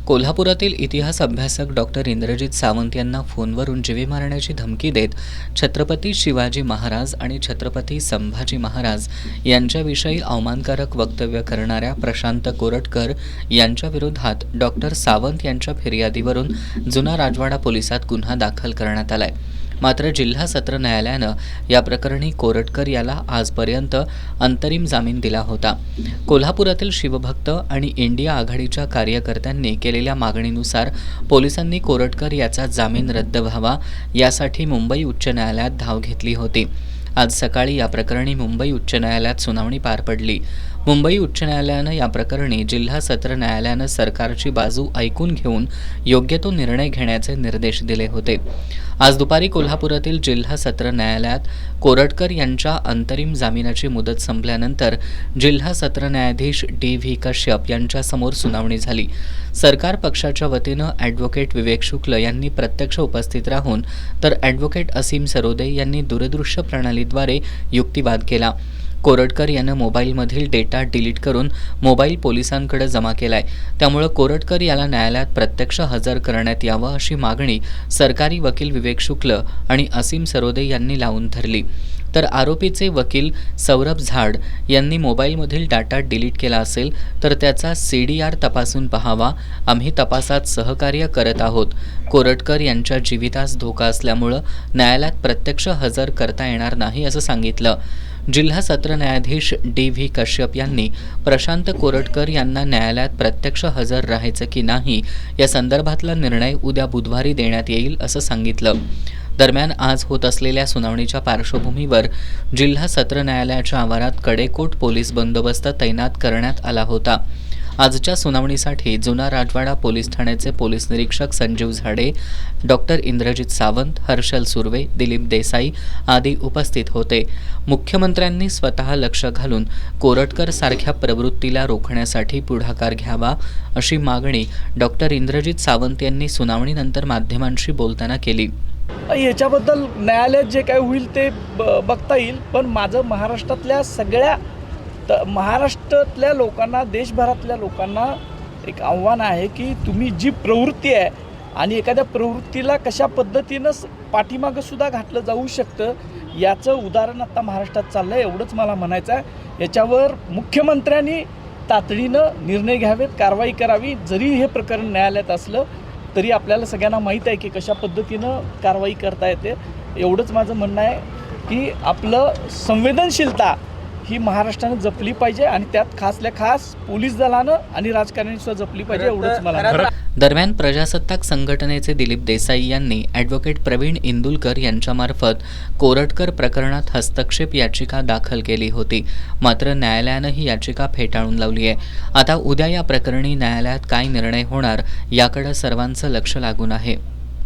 कोल्हापुरातील इतिहास अभ्यासक डॉक्टर इंद्रजित सावंत यांना फोनवरून जीवे मारण्याची धमकी देत छत्रपती शिवाजी महाराज आणि छत्रपती संभाजी महाराज यांच्याविषयी अवमानकारक वक्तव्य करणाऱ्या प्रशांत कोरटकर यांच्या विरोधात डॉक्टर सावंत यांच्या फिर्यादीवरून जुना राजवाडा पोलिसात गुन्हा दाखल करण्यात आलाय। मात्र जिल्हा सत्र न्यायालयानं या प्रकरणी कोरटकर याला आजपर्यंत अंतरिम जामीन दिला होता। कोल्हापुरातील शिवभक्त आणि इंडिया आघाडीच्या कार्यकर्त्यांनी केलेल्या मागणीनुसार पोलिसांनी कोरटकर याचा जामीन रद्द व्हावा यासाठी मुंबई उच्च न्यायालयात धाव घेतली होती। आज सकाळी या प्रकरणी मुंबई उच्च न्यायालयात सुनावणी पार पडली। मुंबई उच्च न्यायालयानं या प्रकरणी जिल्हा सत्र न्यायालयानं सरकारची बाजू ऐकून घेऊन योग्य तो निर्णय घेण्याचे निर्देश दिले होते। आज दुपारी कोल्हापुरातील जिल्हा सत्र न्यायालयात कोरटकर यांच्या अंतरिम जामिनाची मुदत संपल्यानंतर जिल्हा सत्र न्यायाधीश D.V. कश्यप यांच्यासमोर सुनावणी झाली। सरकार पक्षाच्या वतीनं ॲडव्होकेट विवेक शुक्ल यांनी प्रत्यक्ष उपस्थित राहून तर ॲडव्होकेट असीम सरोदे यांनी दूरदृश्य प्रणालीद्वारे युक्तिवाद केला। कोरटकर यानं मोबाईलमधील डेटा डिलीट करून मोबाईल पोलिसांकडे जमा केलाय, त्यामुळे कोरटकर याला न्यायालयात प्रत्यक्ष हजर करण्यात यावं अशी मागणी सरकारी वकील विवेक शुक्ल आणि असीम सरोदे यांनी लावून धरली। तर आरोपीचे वकील सौरभ झाड यांनी मोबाईलमधील डाटा डिलीट केला असेल तर त्याचा CDR तपासून पाहावा, आम्ही तपासात सहकार्य करत आहोत। कोरटकर यांच्या जीवितास धोका असल्यामुळे न्यायालयात प्रत्यक्ष हजर करता येणार नाही असं सांगितलं। जिल्हा सत्र न्यायाधीश D.V. कश्यप यांनी प्रशांत कोरटकर यांना न्यायालयात प्रत्यक्ष हजर राहायचं की नाही या संदर्भातला निर्णय उद्या बुधवारी देण्यात येईल असं सांगितलं। दरम्यान आज होत असलेल्या सुनावणीच्या पार्श्वभूमीवर जिल्हा सत्र न्यायालयाच्या आवारात कडेकोट पोलीस बंदोबस्त तैनात करण्यात आला होता। आजच्या सुनावणीसाठी जुना राजवाडा पोलीस ठाण्याचे पोलीस निरीक्षक संजीव झाडे, डॉक्टर इंद्रजित सावंत, हर्षल सुर्वे, दिलीप देसाई आदी उपस्थित होते। मुख्यमंत्र्यांनी स्वतः लक्ष घालून कोरटकर सारख्या प्रवृत्तीला रोखण्यासाठी पुढाकार घ्यावा अशी मागणी डॉक्टर इंद्रजित सावंत यांनी सुनावणीनंतर माध्यमांशी बोलताना केली। याच्याबद्दल न्यायालयात जे काय होईल ते बघता येईल, पण माझं महाराष्ट्रातल्या सगळ्या महाराष्ट्रातल्या लोकांना, देशभरातल्या लोकांना एक आव्हान आहे की तुम्ही जी प्रवृत्ती आहे आणि एखाद्या प्रवृत्तीला कशा पद्धतीनं पाठीमागं सुद्धा घातलं जाऊ शकतं याचं उदाहरण आता महाराष्ट्रात चाललं आहे, एवढंच मला म्हणायचं आहे। याच्यावर मुख्यमंत्र्यांनी तातडीनं निर्णय घ्यावेत, कारवाई करावी। जरी हे प्रकरण न्यायालयात असलं तरी आपल्याला सगळ्यांना माहीत आहे की कशा पद्धतीनं कारवाई करता येते। एवढंच माझं म्हणणं आहे की आपलं संवेदनशीलता ही महाराष्ट्रानं जपली पाहिजे आणि त्यात खासल्या खास पोलीस दलानं आणि राजकारण्यांनी सुद्धा जपली पाहिजे, एवढंच मला। दरम्यान प्रजासत्ताक संघटनेचे दिलीप देसाई यांनी ॲडव्होकेट प्रवीण इंदुलकर यांच्यामार्फत कोरटकर प्रकरणात हस्तक्षेप याचिका दाखल केली होती। मात्र न्यायालयानं ही याचिका फेटाळून लावली आहे। आता उद्या या प्रकरणी न्यायालयात काय निर्णय होणार याकडे सर्वांचं लक्ष लागून आहे।